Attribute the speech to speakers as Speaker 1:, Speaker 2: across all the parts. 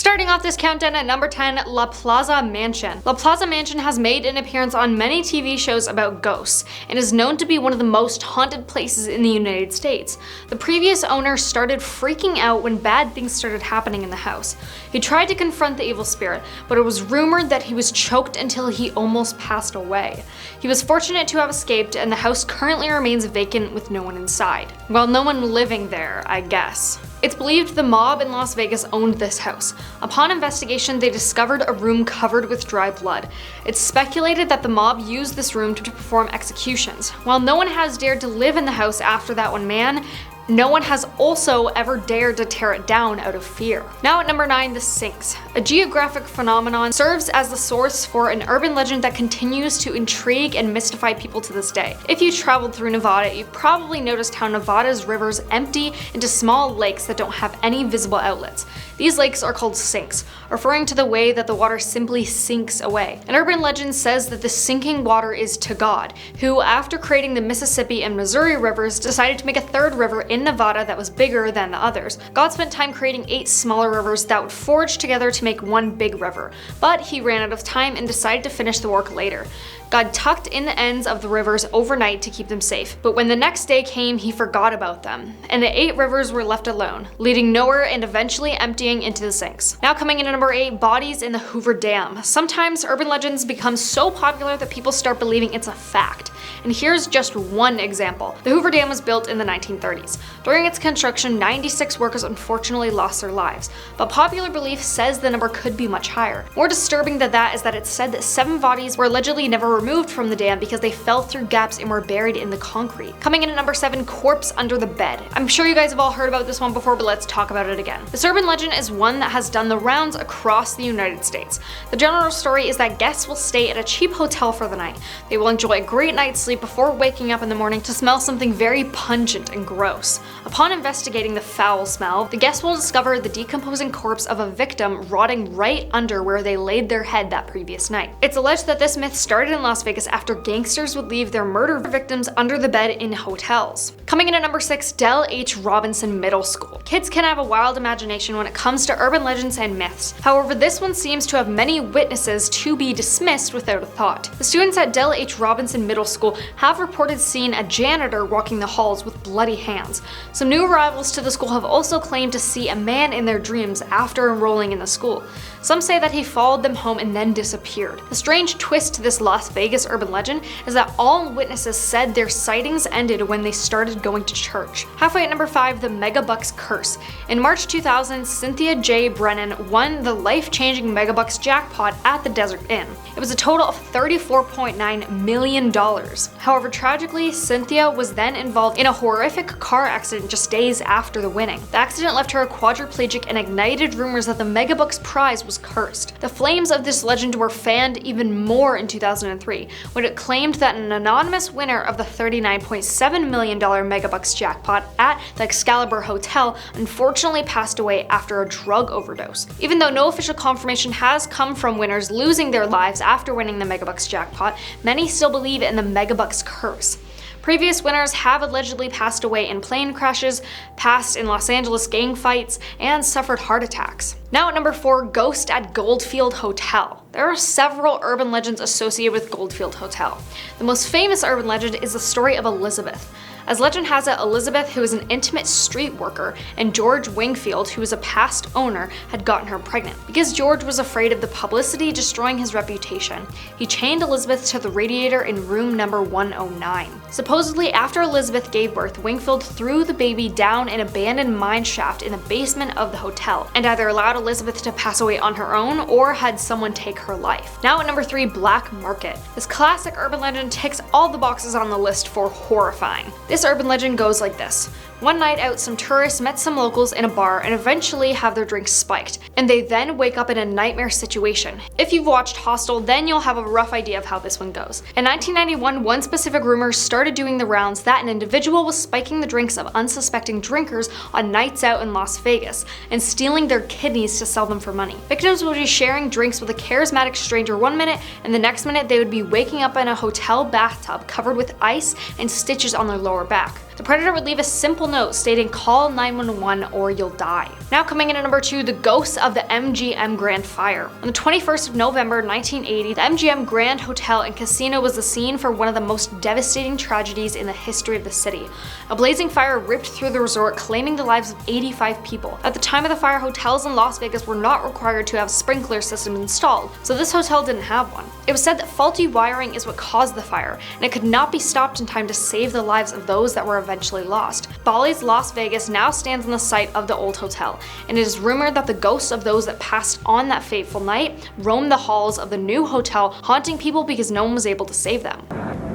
Speaker 1: Starting off this countdown at number 10, La Plaza Mansion. La Plaza Mansion has made an appearance on many TV shows about ghosts and is known to be one of the most haunted places in the United States. The previous owner started freaking out when bad things started happening in the house. He tried to confront the evil spirit, but it was rumored that he was choked until he almost passed away. He was fortunate to have escaped, and the house currently remains vacant with no one inside. Well, no one living there, I guess. It's believed the mob in Las Vegas owned this house. Upon investigation, they discovered a room covered with dry blood. It's speculated that the mob used this room to perform executions. While no one has dared to live in the house after that one man, no one has also ever dared to tear it down out of fear. Now at number 9, the Sphinx. A geographic phenomenon serves as the source for an urban legend that continues to intrigue and mystify people to this day. If you traveled through Nevada, you probably noticed how Nevada's rivers empty into small lakes that don't have any visible outlets. These lakes are called sinks, referring to the way that the water simply sinks away. An urban legend says that the sinking water is to God, who, after creating the Mississippi and Missouri rivers, decided to make a third river in Nevada that was bigger than the others. God spent time creating 8 smaller rivers that would forge together to make one big river, but he ran out of time and decided to finish the work later. God tucked in the ends of the rivers overnight to keep them safe, but when the next day came, he forgot about them, and the 8 rivers were left alone, leading nowhere and eventually emptying into the sinks. Now coming in at number 8, bodies in the Hoover Dam. Sometimes urban legends become so popular that people start believing it's a fact, and here's just one example. The Hoover Dam was built in the 1930s. During its construction, 96 workers unfortunately lost their lives, but popular belief says the number could be much higher. More disturbing than that is that it's said that 7 bodies were allegedly never removed from the dam because they fell through gaps and were buried in the concrete. Coming in at number 7, corpse under the bed. I'm sure you guys have all heard about this one before, but let's talk about it again. This urban legend is one that has done the rounds across the United States. The general story is that guests will stay at a cheap hotel for the night. They will enjoy a great night's sleep before waking up in the morning to smell something very pungent and gross. Upon investigating the foul smell, the guests will discover the decomposing corpse of a victim rotting right under where they laid their head that previous night. It's alleged that this myth started in Las Vegas after gangsters would leave their murder victims under the bed in hotels. Coming in at number 6, Del H. Robinson Middle School. Kids can have a wild imagination when it comes to urban legends and myths. However, this one seems to have many witnesses to be dismissed without a thought. The students at Del H. Robinson Middle School have reported seeing a janitor walking the halls with bloody hands. Some new arrivals to the school have also claimed to see a man in their dreams after enrolling in the school. Some say that he followed them home and then disappeared. The strange twist to this Las Vegas urban legend is that all witnesses said their sightings ended when they started going to church. Halfway at number 5, the Megabucks Curse. In March 2000, Cynthia J. Brennan won the life-changing Megabucks jackpot at the Desert Inn. It was a total of $34.9 million. However, tragically, Cynthia was then involved in a horrific car accident just days after the winning. The accident left her quadriplegic and ignited rumors that the Megabucks prize was cursed. The flames of this legend were fanned even more in 2003, when it claimed that an anonymous winner of the $39.7 million Megabucks jackpot at the Excalibur Hotel unfortunately passed away after a drug overdose. Even though no official confirmation has come from winners losing their lives after winning the Megabucks jackpot, many still believe in the Megabucks curse. Previous winners have allegedly passed away in plane crashes, passed in Los Angeles gang fights, and suffered heart attacks. Now at number 4, ghost at Goldfield Hotel. There are several urban legends associated with Goldfield Hotel. The most famous urban legend is the story of Elizabeth. As legend has it, Elizabeth, who was an intimate street worker, and George Wingfield, who was a past owner, had gotten her pregnant. Because George was afraid of the publicity destroying his reputation, he chained Elizabeth to the radiator in room number 109. Supposedly, after Elizabeth gave birth, Wingfield threw the baby down an abandoned mine shaft in the basement of the hotel, and either allowed Elizabeth to pass away on her own or had someone take her life. Now at number 3, Black Market. This classic urban legend ticks all the boxes on the list for horrifying. This urban legend goes like this. One night out, some tourists met some locals in a bar and eventually have their drinks spiked, and they then wake up in a nightmare situation. If you've watched Hostel, then you'll have a rough idea of how this one goes. In 1991, one specific rumor started doing the rounds that an individual was spiking the drinks of unsuspecting drinkers on nights out in Las Vegas and stealing their kidneys to sell them for money. Victims would be sharing drinks with a charismatic stranger one minute, and the next minute they would be waking up in a hotel bathtub covered with ice and stitches on their lower back. The predator would leave a simple note stating call 911 or you'll die. Now coming in at number 2, the ghosts of the MGM Grand Fire. On the 21st of November 1980, the MGM Grand Hotel and Casino was the scene for one of the most devastating tragedies in the history of the city. A blazing fire ripped through the resort, claiming the lives of 85 people. At the time of the fire, hotels in Las Vegas were not required to have sprinkler systems installed, so this hotel didn't have one. It was said that faulty wiring is what caused the fire, and it could not be stopped in time to save the lives of those that were eventually lost. Bally's Las Vegas now stands on the site of the old hotel, and it is rumored that the ghosts of those that passed on that fateful night roamed the halls of the new hotel, haunting people because no one was able to save them.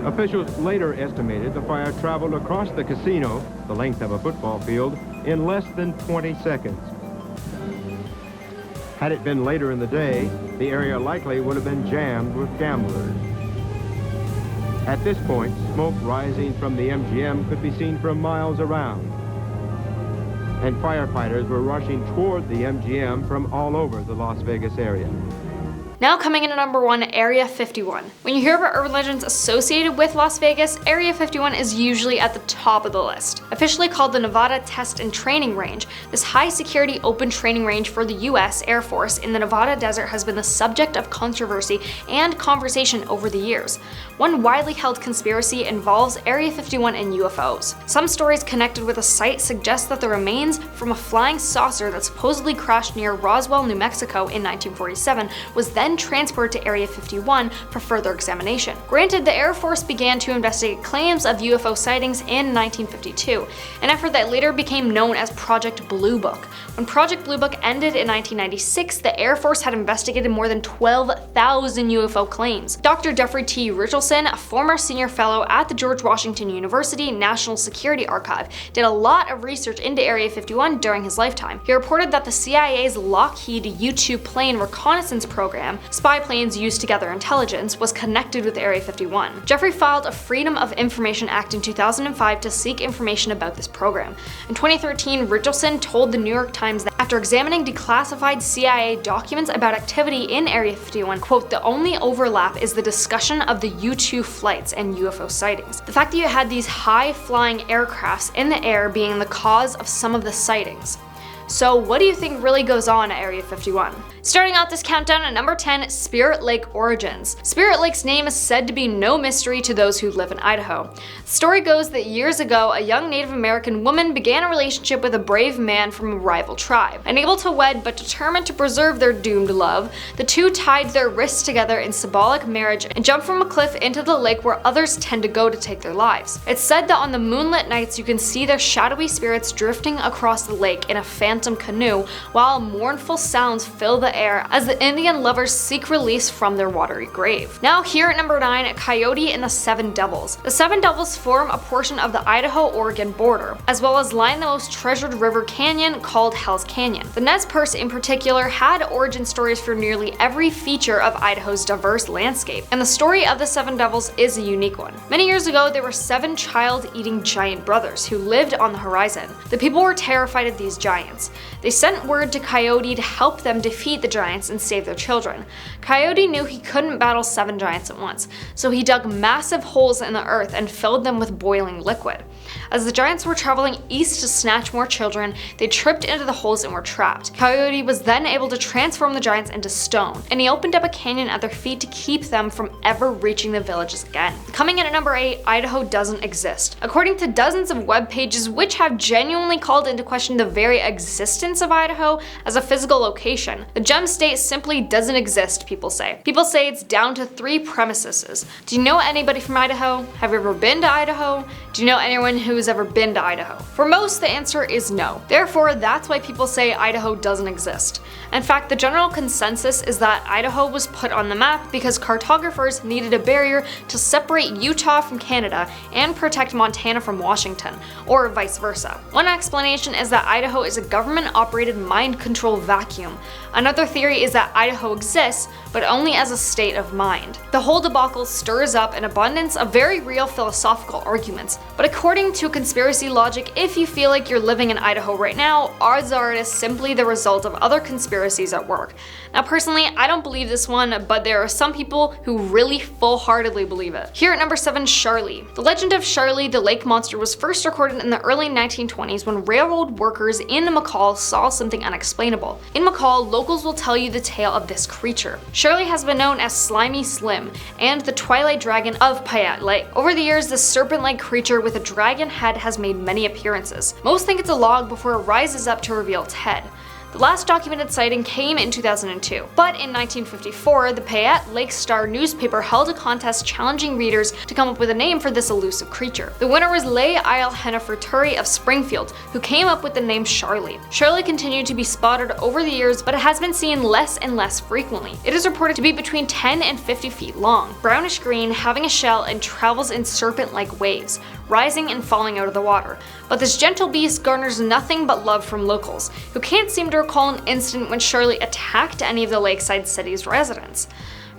Speaker 2: Officials later estimated the fire traveled across the casino, the length of a football field, in less than 20 seconds. Had it been later in the day, the area likely would have been jammed with gamblers. At this point, smoke rising from the MGM could be seen for miles around, and firefighters were rushing toward the MGM from all over the Las Vegas area.
Speaker 1: Now coming in at number 1, Area 51. When you hear about urban legends associated with Las Vegas, Area 51 is usually at the top of the list. Officially called the Nevada Test and Training Range, this high-security open training range for the US Air Force in the Nevada desert has been the subject of controversy and conversation over the years. One widely held conspiracy involves Area 51 and UFOs. Some stories connected with the site suggest that the remains from a flying saucer that supposedly crashed near Roswell, New Mexico in 1947 was then transported to Area 51 for further examination. Granted, the Air Force began to investigate claims of UFO sightings in 1952, an effort that later became known as Project Blue Book. When Project Blue Book ended in 1996, the Air Force had investigated more than 12,000 UFO claims. Dr. Jeffrey T. Richardson, a former senior fellow at the George Washington University National Security Archive, did a lot of research into Area 51 during his lifetime. He reported that the CIA's Lockheed U-2 plane reconnaissance program, spy planes used to gather intelligence, was connected with Area 51. Jeffrey filed a Freedom of Information Act in 2005 to seek information about this program. In 2013, Richardson told the New York Times that after examining declassified CIA documents about activity in Area 51, quote, the only overlap is the discussion of the U-2 flights and UFO sightings. The fact that you had these high-flying aircrafts in the air being the cause of some of the sightings. So what do you think really goes on at Area 51? Starting out this countdown at number 10, Spirit Lake origins. Spirit Lake's name is said to be no mystery to those who live in Idaho. The story goes that years ago, a young Native American woman began a relationship with a brave man from a rival tribe. Unable to wed but determined to preserve their doomed love, the two tied their wrists together in symbolic marriage and jumped from a cliff into the lake where others tend to go to take their lives. It's said that on the moonlit nights you can see their shadowy spirits drifting across the lake in a phantom canoe, while mournful sounds fill the air as the Indian lovers seek release from their watery grave. Now here at number 9, Coyote and the Seven Devils. The Seven Devils form a portion of the Idaho-Oregon border, as well as line the most treasured river canyon called Hell's Canyon. The Nez Perce in particular had origin stories for nearly every feature of Idaho's diverse landscape, and the story of the Seven Devils is a unique one. Many years ago, there were 7 child-eating giant brothers who lived on the horizon. The people were terrified of these giants. They sent word to Coyote to help them defeat the giants and save their children. Coyote knew he couldn't battle 7 giants at once, so he dug massive holes in the earth and filled them with boiling liquid. As the giants were traveling east to snatch more children, they tripped into the holes and were trapped. Coyote was then able to transform the giants into stone, and he opened up a canyon at their feet to keep them from ever reaching the villages again. Coming in at number 8, Idaho doesn't exist. According to dozens of web pages which have genuinely called into question the very existence of Idaho as a physical location, the gem state simply doesn't exist, people say. People say it's down to 3 premises. Do you know anybody from Idaho? Have you ever been to Idaho? Do you know anyone who's ever been to Idaho? For most, the answer is no. Therefore, that's why people say Idaho doesn't exist. In fact, the general consensus is that Idaho was put on the map because cartographers needed a barrier to separate Utah from Canada and protect Montana from Washington, or vice versa. One explanation is that Idaho is a government-operated mind control vacuum. Another theory is that Idaho exists, but only as a state of mind. The whole debacle stirs up an abundance of very real philosophical arguments, but according According to conspiracy logic, if you feel like you're living in Idaho right now, odds are it is simply the result of other conspiracies at work. Now personally, I don't believe this one, but there are some people who really full-heartedly believe it. Here at number 7, Charlie. The legend of Charlie the lake monster was first recorded in the early 1920s when railroad workers in McCall saw something unexplainable. In McCall, locals will tell you the tale of this creature. Charlie has been known as Slimy Slim and the Twilight Dragon of Payette Lake. Over the years, this serpent-like creature with a dragon head has made many appearances. Most think it's a log before it rises up to reveal its head. The last documented sighting came in 2002, but in 1954, the Payette Lake Star newspaper held a contest challenging readers to come up with a name for this elusive creature. The winner was Leigh Isle Henneferturi of Springfield, who came up with the name Charlie. Charlie continued to be spotted over the years, but it has been seen less and less frequently. It is reported to be between 10 and 50 feet long, brownish green, having a shell, and travels in serpent-like waves, rising and falling out of the water. But this gentle beast garners nothing but love from locals, who can't seem to recall an incident when Charlie attacked any of the lakeside city's residents.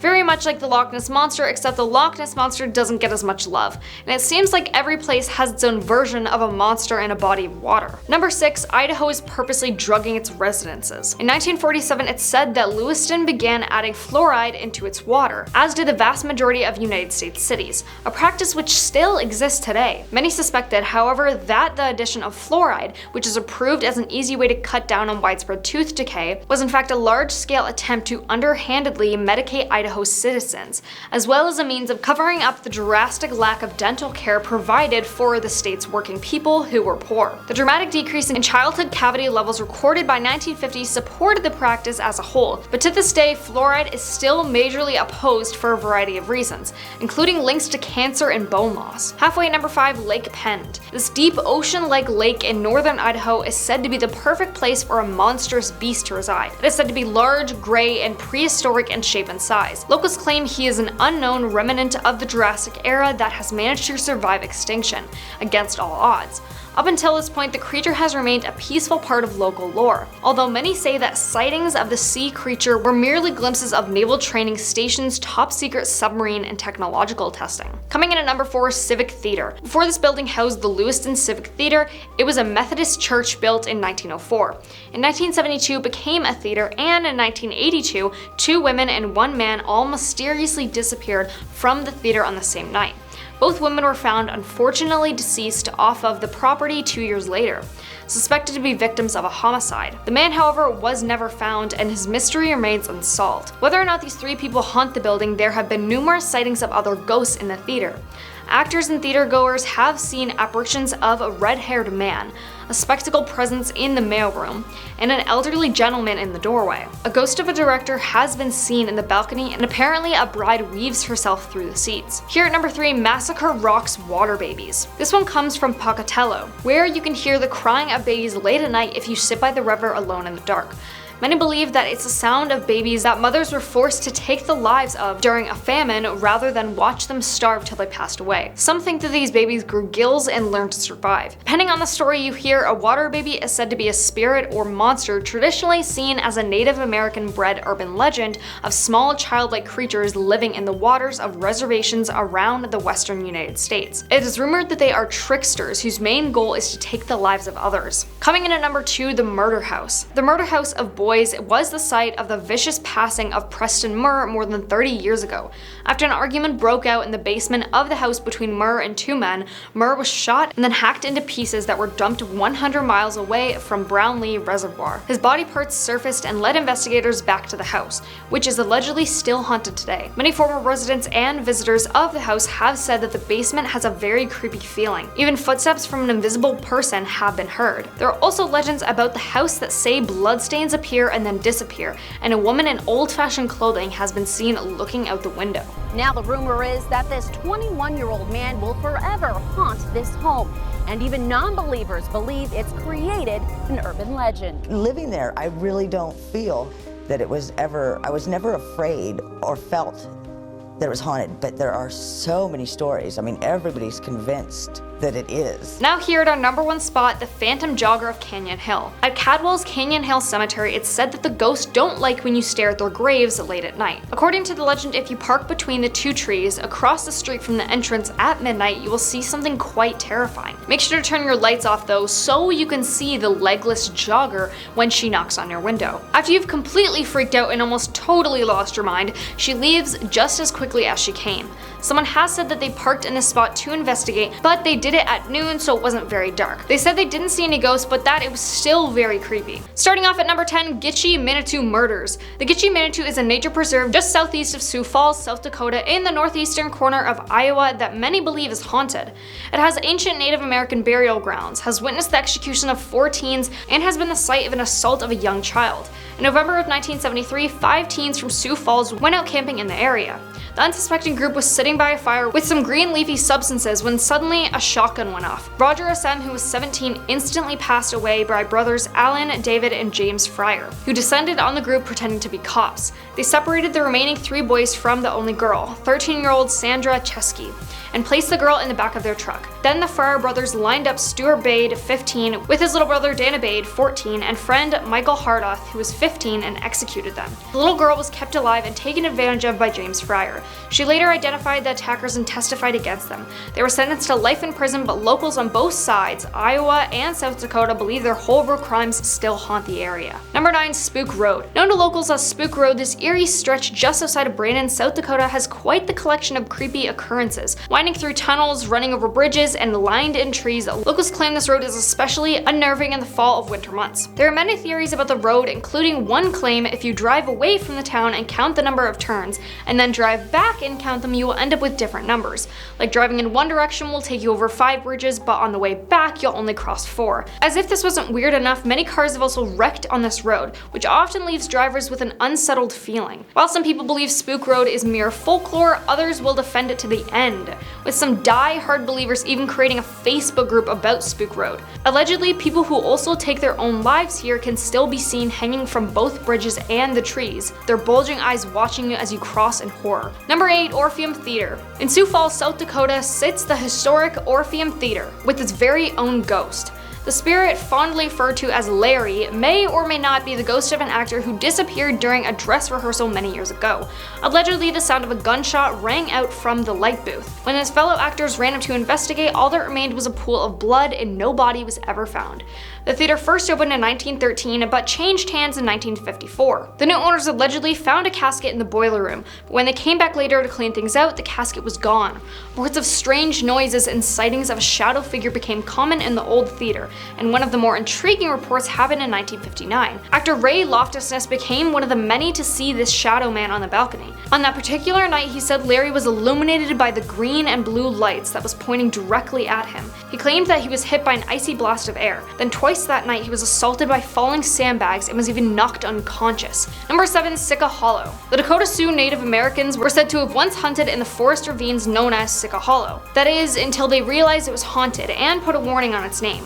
Speaker 1: Very much like the Loch Ness Monster, except the Loch Ness Monster doesn't get as much love, and it seems like every place has its own version of a monster in a body of water. Number 6, Idaho is purposely drugging its residences. In 1947, it's said that Lewiston began adding fluoride into its water, as did the vast majority of United States cities, a practice which still exists today. Many suspected, however, that the addition of fluoride, which is approved as an easy way to cut down on widespread tooth decay, was in fact a large-scale attempt to underhandedly medicate Idaho's citizens, as well as a means of covering up the drastic lack of dental care provided for the state's working people who were poor. The dramatic decrease in childhood cavity levels recorded by 1950 supported the practice as a whole, but to this day, fluoride is still majorly opposed for a variety of reasons, including links to cancer and bone loss. Halfway at number 5, Lake Pend. This deep ocean-like lake in northern Idaho is said to be the perfect place for a monstrous beast to reside. It is said to be large, gray, and prehistoric in shape and size. Locals claim he is an unknown remnant of the Jurassic era that has managed to survive extinction, against all odds. Up until this point, the creature has remained a peaceful part of local lore, although many say that sightings of the sea creature were merely glimpses of Naval Training Station's top-secret submarine and technological testing. Coming in at number 4, Civic Theater. Before this building housed the Lewiston Civic Theater, it was a Methodist church built in 1904. In 1972, it became a theater, and in 1982, 2 women and 1 man all mysteriously disappeared from the theater on the same night. Both women were found unfortunately deceased off of the property 2 years later, suspected to be victims of a homicide. The man, however, was never found, and his mystery remains unsolved. Whether or not these 3 people haunt the building, there have been numerous sightings of other ghosts in the theater. Actors and theatergoers have seen apparitions of a red-haired man, a spectacled presence in the mailroom, and an elderly gentleman in the doorway. A ghost of a director has been seen in the balcony, and apparently a bride weaves herself through the seats. Here at number 3, Massacre Rocks Water Babies. This one comes from Pocatello, where you can hear the crying of babies late at night if you sit by the river alone in the dark. Many believe that it's the sound of babies that mothers were forced to take the lives of during a famine rather than watch them starve till they passed away. Some think that these babies grew gills and learned to survive. Depending on the story you hear, a water baby is said to be a spirit or monster traditionally seen as a Native American bred urban legend of small childlike creatures living in the waters of reservations around the western United States. It is rumored that they are tricksters whose main goal is to take the lives of others. Coming in at number 2, the Murder House. The Murder House of Boys was the site of the vicious passing of Preston Murr more than 30 years ago. After an argument broke out in the basement of the house between Murr and 2 men, Murr was shot and then hacked into pieces that were dumped 100 miles away from Brownlee Reservoir. His body parts surfaced and led investigators back to the house, which is allegedly still haunted today. Many former residents and visitors of the house have said that the basement has a very creepy feeling. Even footsteps from an invisible person have been heard. There are also legends about the house that say bloodstains appear and then disappear, and a woman in old-fashioned clothing has been seen looking out the window.
Speaker 3: Now the rumor is that this 21-year-old man will forever haunt this home, and even non-believers believe it's created an urban legend.
Speaker 4: Living there, I really don't feel that I was never afraid or felt that it was haunted, but there are so many stories. I mean, everybody's convinced that it is.
Speaker 1: Now here at our number 1 spot, the Phantom Jogger of Canyon Hill. At Cadwell's Canyon Hill Cemetery, it's said that the ghosts don't like when you stare at their graves late at night. According to the legend, if you park between the 2 trees across the street from the entrance at midnight, you will see something quite terrifying. Make sure to turn your lights off though, so you can see the legless jogger when she knocks on your window. After you've completely freaked out and almost totally lost your mind, she leaves just as quickly as she came. Someone has said that they parked in this spot to investigate, but they did it at noon, so it wasn't very dark. They said they didn't see any ghosts, but that it was still very creepy. Starting off at number 10, Gitche Manitou Murders. The Gitche Manitou is a nature preserve just southeast of Sioux Falls, South Dakota, in the northeastern corner of Iowa that many believe is haunted. It has ancient Native American burial grounds, has witnessed the execution of 4 teens, and has been the site of an assault of a young child. In November of 1973, 5 teens from Sioux Falls went out camping in the area. The unsuspecting group was sitting by a fire with some green leafy substances when suddenly a shotgun went off. Roger SM, who was 17, instantly passed away by brothers Alan, David, and James Fryer, who descended on the group pretending to be cops. They separated the remaining 3 boys from the only girl, 13-year-old Sandra Chesky, and placed the girl in the back of their truck. Then the Fryer brothers lined up Stuart Bade, 15, with his little brother Dana Bade, 14, and friend Michael Hardoth, who was 15, and executed them. The little girl was kept alive and taken advantage of by James Fryer. She later identified the attackers and testified against them. They were sentenced to life in prison, but locals on both sides, Iowa and South Dakota, believe their horrible crimes still haunt the area. Number 9, Spook Road. Known to locals as Spook Road, this eerie stretch just outside of Brandon, South Dakota has quite the collection of creepy occurrences. Winding through tunnels, running over bridges, and lined in trees, locals claim this road is especially unnerving in the fall of winter months. There are many theories about the road, including one claim if you drive away from the town and count the number of turns, and then drive back and count them, you will end up with different numbers. Like driving in one direction will take you over 5 bridges, but on the way back you'll only cross 4. As if this wasn't weird enough, many cars have also wrecked on this road, which often leaves drivers with an unsettled feeling. While some people believe Spook Road is mere folklore, others will defend it to the end, with some die-hard believers even creating a Facebook group about Spook Road. Allegedly, people who also take their own lives here can still be seen hanging from both bridges and the trees, their bulging eyes watching you as you cross in horror. Number 8, Orpheum Theater. In Sioux Falls, South Dakota sits the historic Orpheum Theater with its very own ghost. The spirit, fondly referred to as Larry, may or may not be the ghost of an actor who disappeared during a dress rehearsal many years ago. Allegedly, the sound of a gunshot rang out from the light booth. When his fellow actors ran up to investigate, all that remained was a pool of blood and no body was ever found. The theater first opened in 1913 but changed hands in 1954. The new owners allegedly found a casket in the boiler room, but when they came back later to clean things out, the casket was gone. Reports of strange noises and sightings of a shadow figure became common in the old theater, and one of the more intriguing reports happened in 1959. Actor Ray Loftusness became one of the many to see this shadow man on the balcony. On that particular night, he said Larry was illuminated by the green and blue lights that was pointing directly at him. He claimed that he was hit by an icy blast of air. Then twice that night, he was assaulted by falling sandbags and was even knocked unconscious. Number 7, Sika Hollow. The Dakota Sioux Native Americans were said to have once hunted in the forest ravines known as Sika Hollow. That is, until they realized it was haunted and put a warning on its name.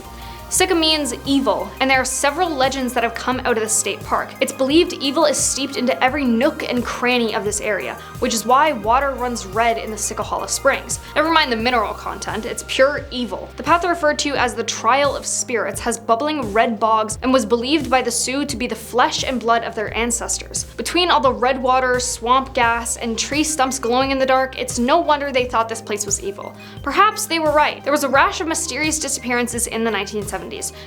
Speaker 1: Sika means evil, and there are several legends that have come out of the state park. It's believed evil is steeped into every nook and cranny of this area, which is why water runs red in the Sika Hollow Springs. Never mind the mineral content, it's pure evil. The path referred to as the Trial of Spirits has bubbling red bogs and was believed by the Sioux to be the flesh and blood of their ancestors. Between all the red water, swamp gas, and tree stumps glowing in the dark, it's no wonder they thought this place was evil. Perhaps they were right. There was a rash of mysterious disappearances in the 1970s.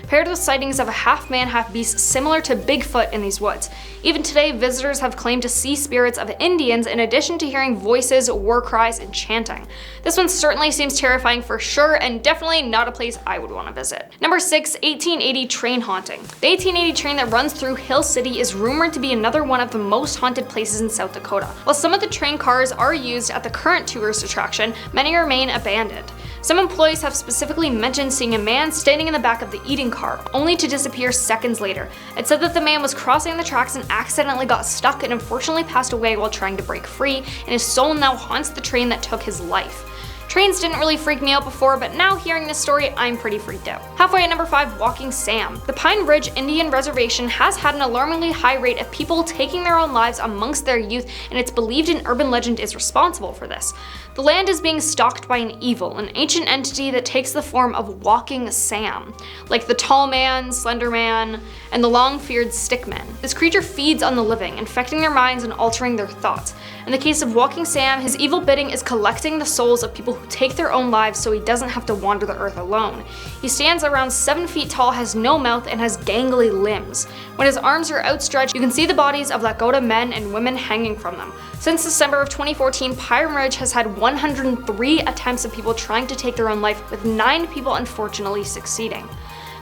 Speaker 1: Paired with sightings of a half-man, half-beast similar to Bigfoot in these woods. Even today, visitors have claimed to see spirits of Indians in addition to hearing voices, war cries, and chanting. This one certainly seems terrifying for sure, and definitely not a place I would want to visit. Number 6, 1880 Train Haunting. The 1880 train that runs through Hill City is rumored to be another one of the most haunted places in South Dakota. While some of the train cars are used at the current tourist attraction, many remain abandoned. Some employees have specifically mentioned seeing a man standing in the back of the eating car, only to disappear seconds later. It said that the man was crossing the tracks and accidentally got stuck and unfortunately passed away while trying to break free, and his soul now haunts the train that took his life. Trains didn't really freak me out before, but now hearing this story, I'm pretty freaked out. Halfway at number 5, Walking Sam. The Pine Ridge Indian Reservation has had an alarmingly high rate of people taking their own lives amongst their youth, and it's believed an urban legend is responsible for this. The land is being stalked by an ancient entity that takes the form of Walking Sam, like the tall man, slender man, and the long-feared stickman. This creature feeds on the living, infecting their minds and altering their thoughts. In the case of Walking Sam, his evil bidding is collecting the souls of people who take their own lives so he doesn't have to wander the earth alone. He stands around 7 feet tall, has no mouth, and has gangly limbs. When his arms are outstretched, you can see the bodies of Lakota men and women hanging from them. Since December of 2014, Pine Ridge has had 103 attempts of people trying to take their own life, with 9 people unfortunately succeeding.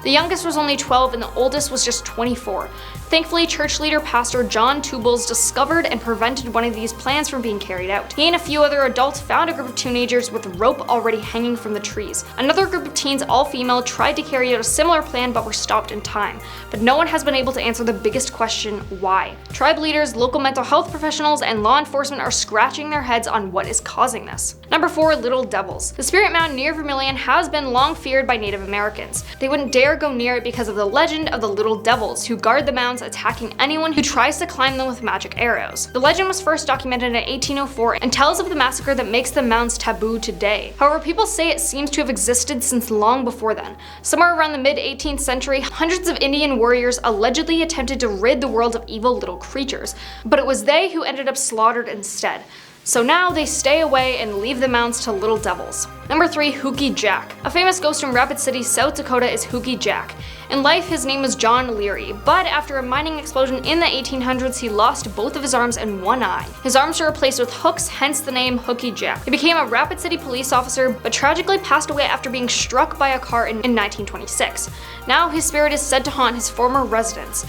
Speaker 1: The youngest was only 12 and the oldest was just 24. Thankfully, church leader Pastor John Tubles discovered and prevented one of these plans from being carried out. He and a few other adults found a group of teenagers with rope already hanging from the trees. Another group of teens, all female, tried to carry out a similar plan but were stopped in time. But no one has been able to answer the biggest question: why? Tribe leaders, local mental health professionals, and law enforcement are scratching their heads on what is causing this. Number 4, Little Devils. The Spirit Mound near Vermilion has been long feared by Native Americans. They wouldn't dare go near it because of the legend of the Little Devils, who guard the mounds, attacking anyone who tries to climb them with magic arrows. The legend was first documented in 1804 and tells of the massacre that makes the mounds taboo today. However, people say it seems to have existed since long before then. Somewhere around the mid-18th century, hundreds of Indian warriors allegedly attempted to rid the world of evil little creatures, but it was they who ended up slaughtered instead. So now they stay away and leave the mounds to Little Devils. Number 3, Hookie Jack. A famous ghost from Rapid City, South Dakota is Hookie Jack. In life, his name was John Leary, but after a mining explosion in the 1800s, he lost both of his arms and one eye. His arms were replaced with hooks, hence the name Hookie Jack. He became a Rapid City police officer, but tragically passed away after being struck by a car in 1926. Now his spirit is said to haunt his former residence,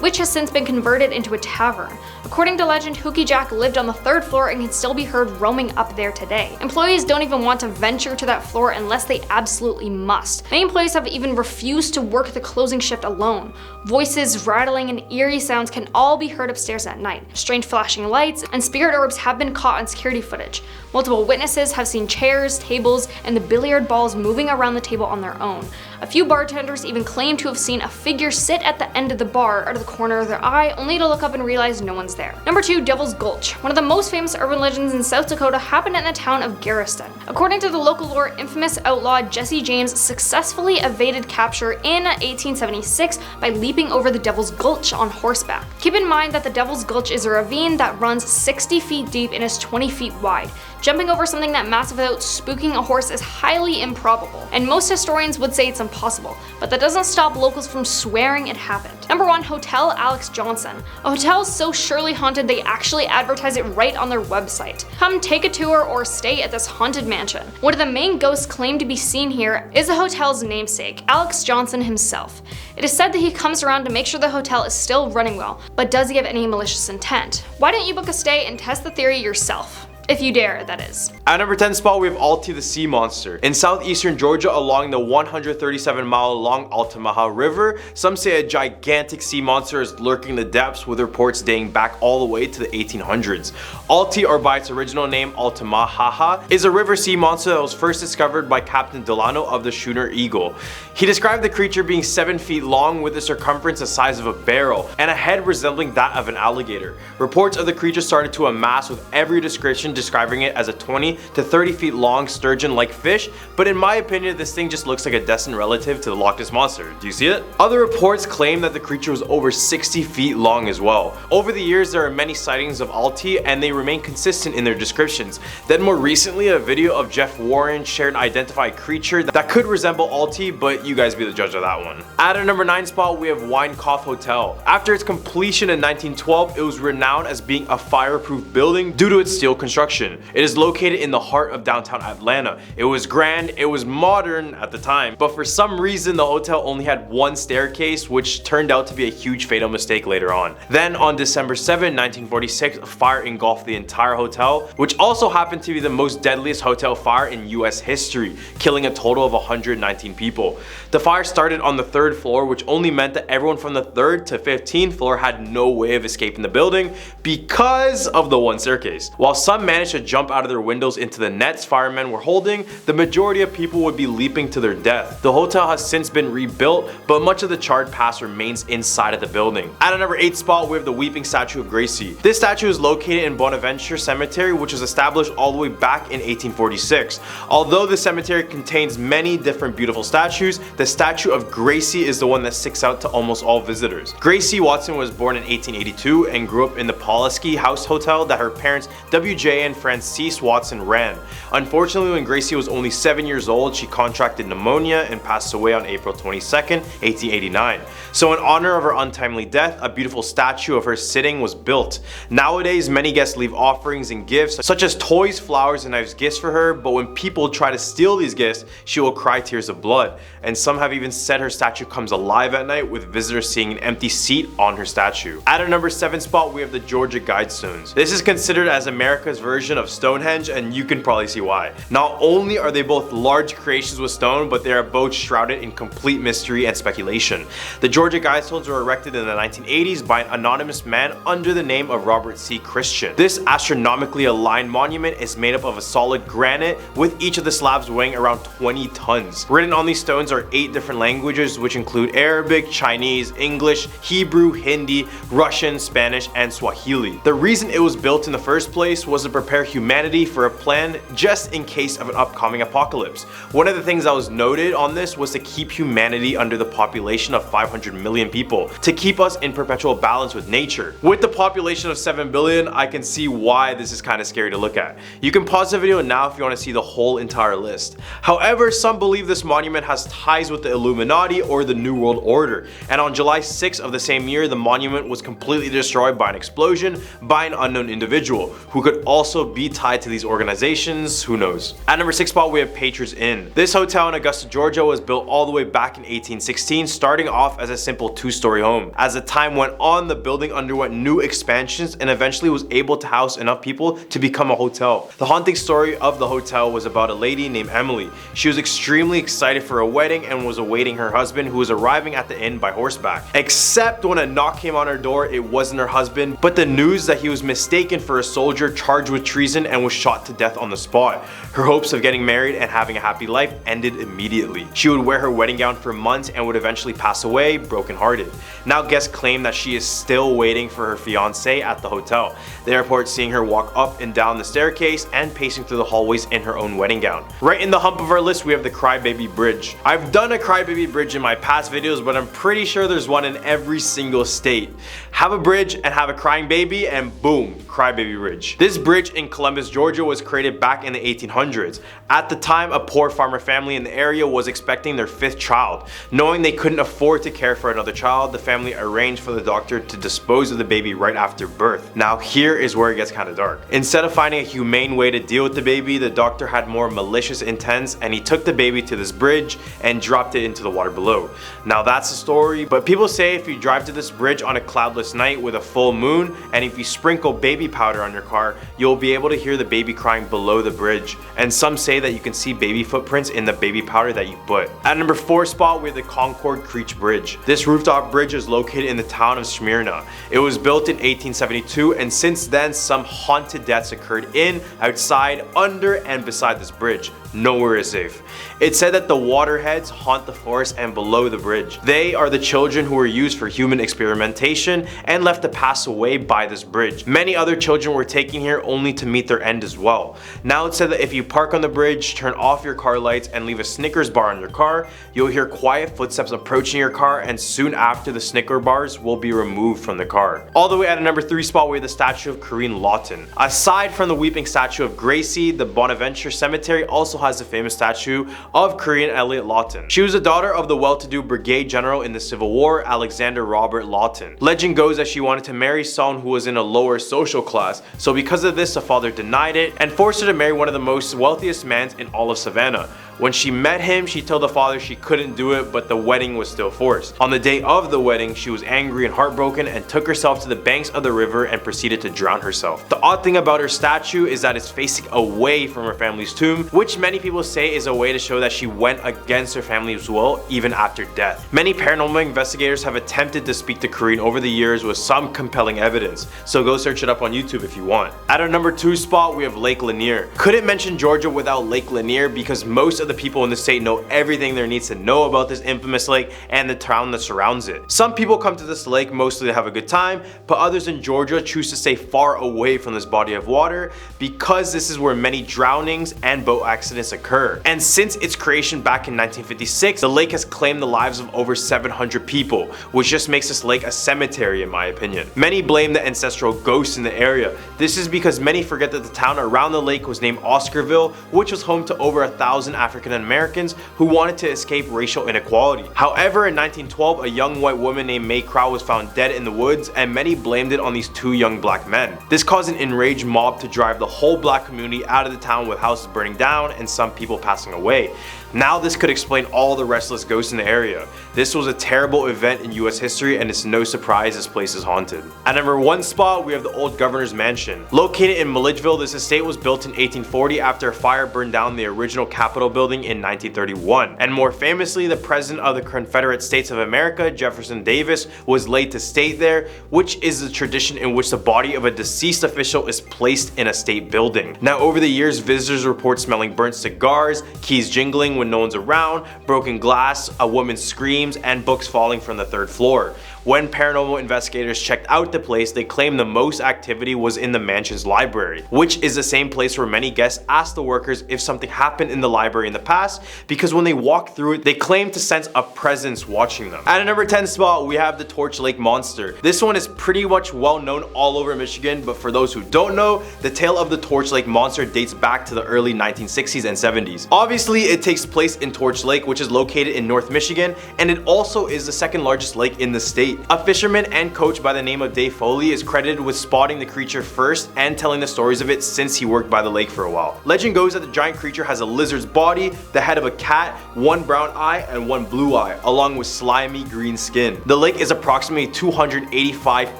Speaker 1: which has since been converted into a tavern. According to legend, Hookie Jack lived on the 3rd floor and can still be heard roaming up there today. Employees don't even want to venture to that floor unless they absolutely must. Many employees have even refused to work the closing shift alone. Voices, rattling, and eerie sounds can all be heard upstairs at night. Strange flashing lights and spirit orbs have been caught on security footage. Multiple witnesses have seen chairs, tables, and the billiard balls moving around the table on their own. A few bartenders even claim to have seen a figure sit at the end of the bar out of the corner of their eye, only to look up and realize no one's there. Number 2, Devil's Gulch. One of the most famous urban legends in South Dakota happened in the town of Garriston. According to the local lore, infamous outlaw Jesse James successfully evaded capture in 1876 by leaping over the Devil's Gulch on horseback. Keep in mind that the Devil's Gulch is a ravine that runs 60 feet deep and is 20 feet wide. Jumping over something that massive without spooking a horse is highly improbable, and most historians would say it's impossible, but that doesn't stop locals from swearing it happened. Number 1, Hotel Alex Johnson. A hotel so surely haunted they actually advertise it right on their website. Come take a tour or stay at this haunted mansion. One of the main ghosts claimed to be seen here is the hotel's namesake, Alex Johnson himself. It is said that he comes around to make sure the hotel is still running well, but does he have any malicious intent? Why don't you book a stay and test the theory yourself? If you dare, that is.
Speaker 5: At number 10 spot, we have Alti the Sea Monster. In southeastern Georgia along the 137-mile-long Altamaha River, some say a gigantic sea monster is lurking in the depths, with reports dating back all the way to the 1800s. Alti, or by its original name Altamaha, is a river sea monster that was first discovered by Captain Delano of the schooner Eagle. He described the creature being 7 feet long with a circumference the size of a barrel and a head resembling that of an alligator. Reports of the creature started to amass, with every description describing it as a 20 to 30 feet long sturgeon-like fish, but in my opinion this thing just looks like a distant relative to the Loch Ness Monster. Do you see it? Other reports claim that the creature was over 60 feet long as well. Over the years there are many sightings of Alti and they remain consistent in their descriptions. Then more recently a video of Jeff Warren shared an identified creature that could resemble Alti, but you guys be the judge of that one. At our number 9 spot we have Winecoff Hotel. After its completion in 1912, it was renowned as being a fireproof building due to its steel construction. It is located in the heart of downtown Atlanta. It was grand, it was modern at the time, but for some reason the hotel only had one staircase, which turned out to be a huge fatal mistake later on. Then on December 7, 1946, a fire engulfed the entire hotel, which also happened to be the most deadliest hotel fire in US history, killing a total of 119 people. The fire started on the 3rd floor, which only meant that everyone from the 3rd to 15th floor had no way of escaping the building because of the one staircase. While some managed to jump out of their windows into the nets firemen were holding, the majority of people would be leaping to their death. The hotel has since been rebuilt, but much of the charred past remains inside of the building. At a number 8 spot, we have the weeping statue of Gracie. This statue is located in Bonaventure Cemetery, which was established all the way back in 1846. Although the cemetery contains many different beautiful statues, the statue of Gracie is the one that sticks out to almost all visitors. Gracie Watson was born in 1882 and grew up in the Pulaski House Hotel that her parents W.J. and Frances Watson ran. Unfortunately, when Gracie was only 7 years old, she contracted pneumonia and passed away on April 22nd, 1889. So in honor of her untimely death, a beautiful statue of her sitting was built. Nowadays, many guests leave offerings and gifts such as toys, flowers, and knives gifts for her, but when people try to steal these gifts, she will cry tears of blood. And some have even said her statue comes alive at night, with visitors seeing an empty seat on her statue. At our number 7 spot, we have the Georgia Guidestones. This is considered as America's version of Stonehenge, and you can probably see why. Not only are they both large creations with stone, but they are both shrouded in complete mystery and speculation. The Georgia Guidestones were erected in the 1980s by an anonymous man under the name of Robert C. Christian. This astronomically aligned monument is made up of a solid granite, with each of the slabs weighing around 20 tons. Written on these stones are 8 different languages, which include Arabic, Chinese, English, Hebrew, Hindi, Russian, Spanish, and Swahili. The reason it was built in the first place was to prepare humanity for a plan just in case of an upcoming apocalypse. One of the things that was noted on this was to keep humanity under the population of 500 million people, to keep us in perpetual balance with nature. With the population of 7 billion, I can see why this is kind of scary to look at. You can pause the video now if you want to see the whole entire list. However, some believe this monument has ties with the Illuminati or the New World Order, and on July 6th of the same year, the monument was completely destroyed by an explosion by an unknown individual, who could also be tied to these organizations, who knows. At number 6 spot, we have Patriots Inn. This hotel in Augusta, Georgia was built all the way back in 1816, starting off as a simple 2-story home. As the time went on, the building underwent new expansions and eventually was able to house enough people to become a hotel. The haunting story of the hotel was about a lady named Emily. She was extremely excited for a wedding and was awaiting her husband, who was arriving at the inn by horseback. Except when a knock came on her door, it wasn't her husband, but the news that he was mistaken for a soldier charged with treason and was shot to death on the spot. Her hopes of getting married and having a happy life ended immediately. She would wear her wedding gown for months and would eventually pass away, brokenhearted. Now guests claim that she is still waiting for her fiancé at the hotel. They report seeing her walk up and down the staircase and pacing through the hallways in her own wedding gown. Right in the hump of our list, we have the Crybaby Bridge. I've done a Crybaby Bridge in my past videos, but I'm pretty sure there's one in every single state. Have a bridge and have a crying baby, and boom, Crybaby Bridge. This bridge in Columbus, Georgia was created back in the 1800s. At the time, a poor farmer family in the area was expecting their 5th child. Knowing they couldn't afford to care for another child, the family arranged for the doctor to dispose of the baby right after birth. Now here is where it gets kind of dark. Instead of finding a humane way to deal with the baby, the doctor had more malicious intents, and he took the baby to this bridge and dropped it into the water below. Now that's the story, but people say if you drive to this bridge on a cloudless night with a full moon, and if you sprinkle baby powder on your car, you'll be able to hear the baby crying below the bridge. And some say that you can see baby footprints in the baby powder that you put. At number 4 spot, we have the Concord Creech Bridge. This rooftop bridge is located in the town of Smyrna. It was built in 1872, and since then some haunted deaths occurred in, outside, under, and beside this bridge. Nowhere is safe. It's said that the waterheads haunt the forest and below the bridge. They are the children who were used for human experimentation and left to pass away by this bridge. Many other children were taken here only to meet their end as well. Now it's said that if you park on the bridge, turn off your car lights, and leave a Snickers bar on your car, you'll hear quiet footsteps approaching your car, and soon after the Snicker bars will be removed from the car. All the way at a number 3 spot, we have the statue of Corinne Lawton. Aside from the weeping statue of Gracie, the Bonaventure Cemetery also has the famous statue of Corinne Elliott Lawton. She was the daughter of the well-to-do brigade general in the Civil War, Alexander Robert Lawton. Legend goes that she wanted to marry someone who was in a lower social class, so because of this, the father denied it and forced her to marry one of the most wealthiest men in all of Savannah. When she met him, she told the father she couldn't do it, but the wedding was still forced. On the day of the wedding, she was angry and heartbroken and took herself to the banks of the river and proceeded to drown herself. The odd thing about her statue is that it's facing away from her family's tomb, which many people say is a way to show that she went against her family's will even after death. Many paranormal investigators have attempted to speak to Corinne over the years with some compelling evidence, so go search it up on YouTube if you want. At our number 2 spot, we have Lake Lanier. Couldn't mention Georgia without Lake Lanier because most of the people in the state know everything there needs to know about this infamous lake and the town that surrounds it. Some people come to this lake mostly to have a good time, but others in Georgia choose to stay far away from this body of water because this is where many drownings and boat accidents occur. And since its creation back in 1956, the lake has claimed the lives of over 700 people, which just makes this lake a cemetery in my opinion. Many blame the ancestral ghosts in the area. This is because many forget that the town around the lake was named Oscarville, which was home to over 1,000 African Americans who wanted to escape racial inequality. However, in 1912, a young white woman named May Crow was found dead in the woods, and many blamed it on these 2 young black men. This caused an enraged mob to drive the whole black community out of the town, with houses burning down and some people passing away. Now this could explain all the restless ghosts in the area. This was a terrible event in US history, and it's no surprise this place is haunted. At number 1 spot, we have the old governor's mansion. Located in Milledgeville, this estate was built in 1840 after a fire burned down the original Capitol building in 1931. And more famously, the President of the Confederate States of America, Jefferson Davis, was laid to state there, which is the tradition in which the body of a deceased official is placed in a state building. Now over the years, visitors report smelling burnt cigars, keys jingling when no one's around, broken glass, a woman's screams, and books falling from the 3rd floor. When paranormal investigators checked out the place, they claimed the most activity was in the mansion's library, which is the same place where many guests asked the workers if something happened in the library in the past, because when they walked through it, they claimed to sense a presence watching them. At a number 10 spot, we have the Torch Lake Monster. This one is pretty much well known all over Michigan, but for those who don't know, the tale of the Torch Lake Monster dates back to the early 1960s and 70s. Obviously, it takes place in Torch Lake, which is located in North Michigan, and it also is the 2nd largest lake in the state. A fisherman and coach by the name of Dave Foley is credited with spotting the creature first and telling the stories of it since he worked by the lake for a while. Legend goes that the giant creature has a lizard's body, the head of a cat, 1 brown eye, and 1 blue eye, along with slimy green skin. The lake is approximately 285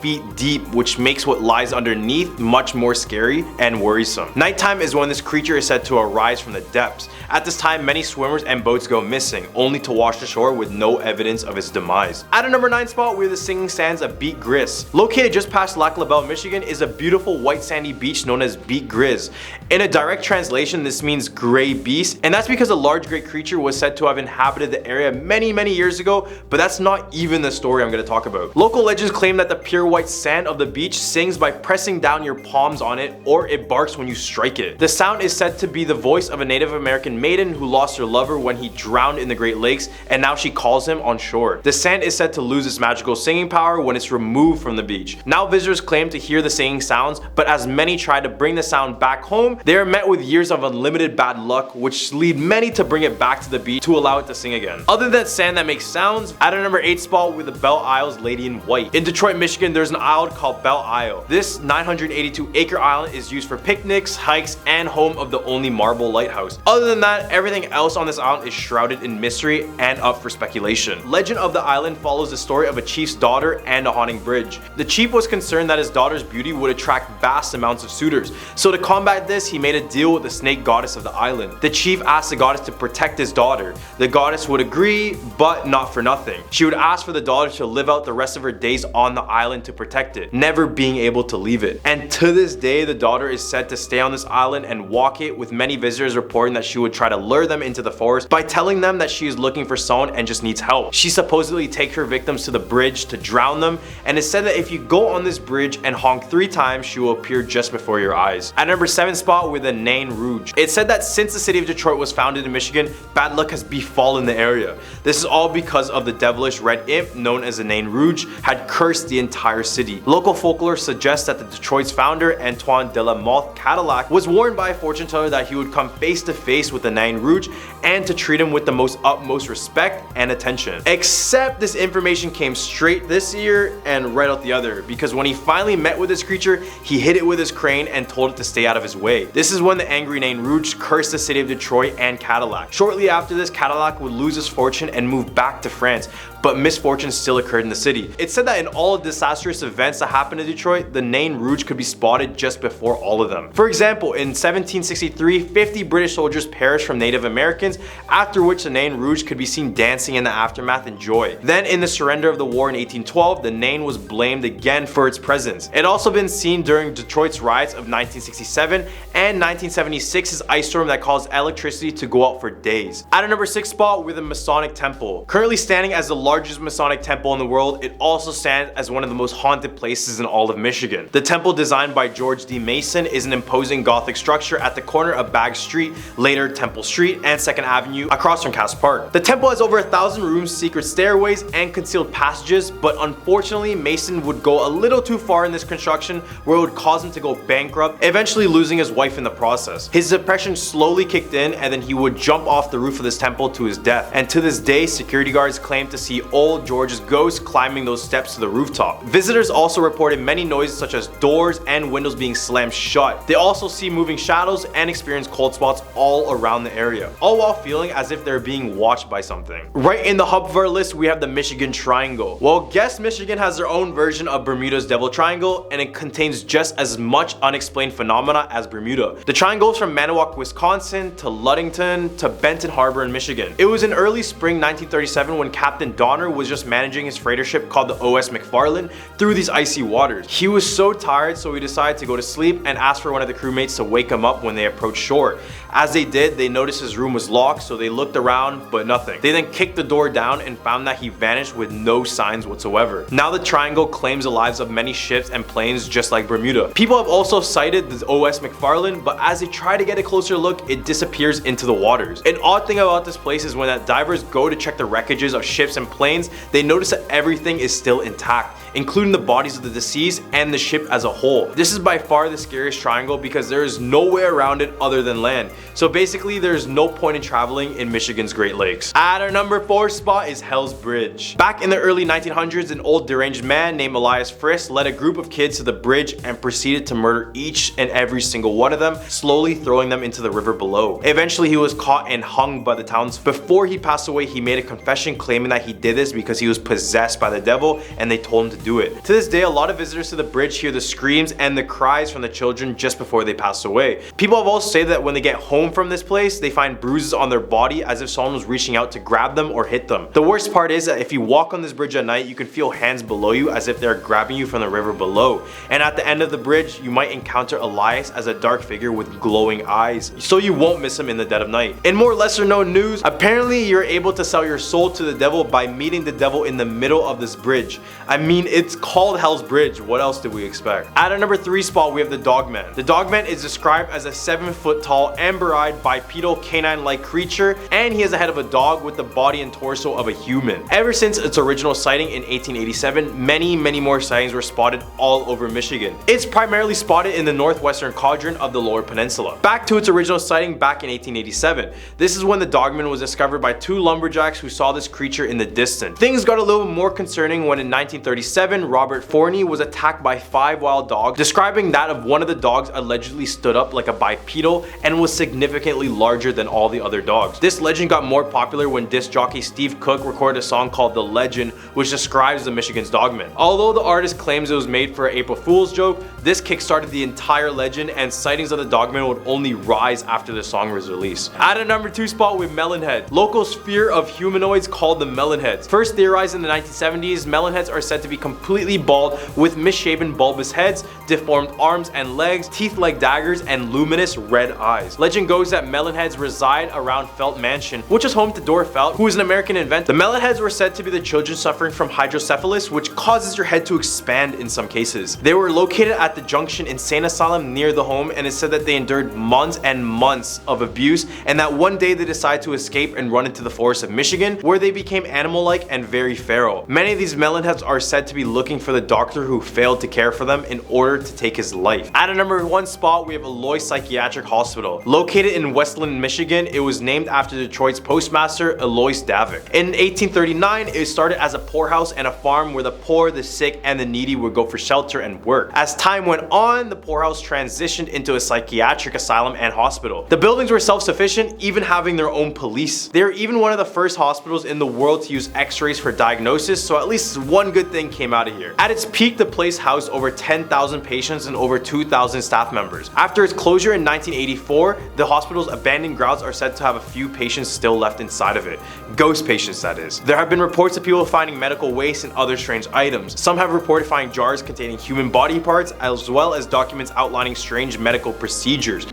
Speaker 5: feet deep, which makes what lies underneath much more scary and worrisome. Nighttime is when this creature is said to arise from the depths. At this time, many swimmers and boats go missing, only to wash ashore with no evidence of its demise. At a number 9 spot, we have the singing sands of Beat Gris. Located just past Lac La Belle, Michigan, is a beautiful white sandy beach known as Beat Gris. In a direct translation, this means gray beast, and that's because a large gray creature was said to have inhabited the area many years ago, but that's not even the story I'm going to talk about. Local legends claim that the pure white sand of the beach sings by pressing down your palms on it, or it barks when you strike it. The sound is said to be the voice of a Native American maiden who lost her lover when he drowned in the Great Lakes, and now she calls him on shore. The sand is said to lose its magical singing power when it's removed from the beach. Now visitors claim to hear the singing sounds, but as many try to bring the sound back home, they are met with years of unlimited bad luck, which lead many to bring it back to the beach to allow it to sing again. Other than sand that makes sounds, at a number 8 spot with the Belle Isle's Lady in White. In Detroit, Michigan, there's an island called Belle Isle. This 982-acre island is used for picnics, hikes, and home of the only marble lighthouse. Other than that, everything else on this island is shrouded in mystery and up for speculation. Legend of the island follows the story of a chief's daughter and a haunting bridge. The chief was concerned that his daughter's beauty would attract vast amounts of suitors, so to combat this, he made a deal with the snake goddess of the island. The chief asked the goddess to protect his daughter. The goddess would agree, but not for nothing. She would ask for the daughter to live out the rest of her days on the island to protect it, never being able to leave it. And to this day, the daughter is said to stay on this island and walk it, with many visitors reporting that she would try to lure them into the forest by telling them that she is looking for someone and just needs help. She supposedly takes her victims to the bridge to drown them, and it's said that if you go on this bridge and honk 3 times, she will appear just before your eyes. At number 7 spot with the Nain Rouge. It's said that since the city of Detroit was founded in Michigan, bad luck has befallen the area. This is all because of the devilish red imp known as the Nain Rouge had cursed the entire city. Local folklore suggests that the Detroit's founder, Antoine de la Mothe Cadillac, was warned by a fortune teller that he would come face to face with the Nain Rouge and to treat him with the utmost respect and attention. Except this information came straight straight this ear and right out the other, because when he finally met with this creature, he hit it with his crane and told it to stay out of his way. This is when the angry Nain Rouge cursed the city of Detroit and Cadillac. Shortly after this, Cadillac would lose his fortune and move back to France, but misfortune still occurred in the city. It's said that in all of the disastrous events that happened in Detroit, the Nain Rouge could be spotted just before all of them. For example, in 1763, 50 British soldiers perished from Native Americans, after which the Nain Rouge could be seen dancing in the aftermath in joy. Then in the surrender of the war in 1812, the Nain was blamed again for its presence. It had also been seen during Detroit's riots of 1967 and 1976's ice storm that caused electricity to go out for days. At a number 6 spot, with the Masonic Temple. Currently standing as the largest Masonic temple in the world, it also stands as one of the most haunted places in all of Michigan. The temple, designed by George D. Mason, is an imposing Gothic structure at the corner of Bagg Street, later Temple Street, and 2nd Avenue across from Cass Park. The temple has over 1,000 rooms, secret stairways, and concealed passages, but unfortunately Mason would go a little too far in this construction where it would cause him to go bankrupt, eventually losing his wife in the process. His depression slowly kicked in, and then he would jump off the roof of this temple to his death. And to this day, security guards claim to see old George's ghost climbing those steps to the rooftop. Visitors also reported many noises such as doors and windows being slammed shut. They also see moving shadows and experience cold spots all around the area, all while feeling as if they're being watched by something. Right in the hub of our list, we have the Michigan Triangle. Well, guess Michigan has their own version of Bermuda's Devil Triangle, and it contains just as much unexplained phenomena as Bermuda. The triangle goes from Manawak, Wisconsin to Ludington to Benton Harbor in Michigan. It was in early spring 1937 when Captain Donner was just managing his freighter ship called the O.S. McFarland through these icy waters. He was so tired, so he decided to go to sleep and asked for one of the crewmates to wake him up when they approached shore. As they did, they noticed his room was locked, so they looked around, but nothing. They then kicked the door down and found that he vanished with no signs whatsoever. Now the triangle claims the lives of many ships and planes just like Bermuda. People have also cited the O.S. McFarland, but as they try to get a closer look, it disappears into the waters. An odd thing about this place is when that divers go to check the wreckages of ships and planes, they notice that everything is still intact, including the bodies of the deceased and the ship as a whole. This is by far the scariest triangle because there is no way around it other than land. So basically there's no point in traveling in Michigan's Great Lakes. At our number 4 spot is Hell's Bridge. Back in the early 1900s, an old deranged man named Elias Friss led a group of kids to the bridge and proceeded to murder each and every single one of them, slowly throwing them into the river below. Eventually he was caught and hung by the townspeople. Before he passed away, he made a confession claiming that he did this because he was possessed by the devil and they told him to do it. To this day, a lot of visitors to the bridge hear the screams and the cries from the children just before they pass away. People have also said that when they get home from this place, they find bruises on their body as if someone was reaching out to grab them or hit them. The worst part is that if you walk on this bridge at night, you can feel hands below you as if they're grabbing you from the river below. And at the end of the bridge, you might encounter Elias as a dark figure with glowing eyes, so you won't miss him in the dead of night. In more lesser known news, apparently you're able to sell your soul to the devil by meeting the devil in the middle of this bridge. I mean, it's called Hell's Bridge. What else did we expect? At our number 3 spot, we have the Dogman. The Dogman is described as a 7-foot tall, amber-eyed, bipedal, canine-like creature, and he has the head of a dog with the body and torso of a human. Ever since its original sighting in 1887, many more sightings were spotted all over Michigan. It's primarily spotted in the northwestern quadrant of the Lower Peninsula. Back to its original sighting back in 1887. This is when the Dogman was discovered by 2 lumberjacks who saw this creature in the distance. Things got a little more concerning when in 1937, Robert Forney was attacked by 5 wild dogs, describing that of one of the dogs allegedly stood up like a bipedal and was significantly larger than all the other dogs. This legend got more popular when disc jockey Steve Cook recorded a song called The Legend, which describes the Michigan's Dogman. Although the artist claims it was made for an April Fool's joke, this kickstarted the entire legend, and sightings of the Dogman would only rise after the song was released. At a number 2 spot with Melonhead. Locals' fear of humanoids called the Melonheads. First theorized in the 1970s, Melonheads are said to be completely bald with misshapen bulbous heads, deformed arms and legs, teeth like daggers, and luminous red eyes. Legend goes that Melonheads reside around Felt Mansion, which is home to Dora Felt, who is an American inventor. The Melonheads were said to be the children suffering from hydrocephalus, which causes your head to expand in some cases. They were located at the Junction Insane Asylum near the home, and it's said that they endured months and months of abuse, and that one day they decided to escape and run into the forest of Michigan, where they became animal-like and very feral. Many of these Melonheads are said to be be looking for the doctor who failed to care for them in order to take his life. At a number 1 spot, we have Eloy Psychiatric Hospital. Located in Westland, Michigan, it was named after Detroit's postmaster Elois Davik. In 1839, it started as a poorhouse and a farm where the poor, the sick, and the needy would go for shelter and work. As time went on, the poorhouse transitioned into a psychiatric asylum and hospital. The buildings were self-sufficient, even having their own police. They were even one of the first hospitals in the world to use x-rays for diagnosis, so at least one good thing came out of here. At its peak, the place housed over 10,000 patients and over 2,000 staff members. After its closure in 1984, the hospital's abandoned grounds are said to have a few patients still left inside of it. Ghost patients, that is. There have been reports of people finding medical waste and other strange items. Some have reported finding jars containing human body parts, as well as documents outlining strange medical procedures.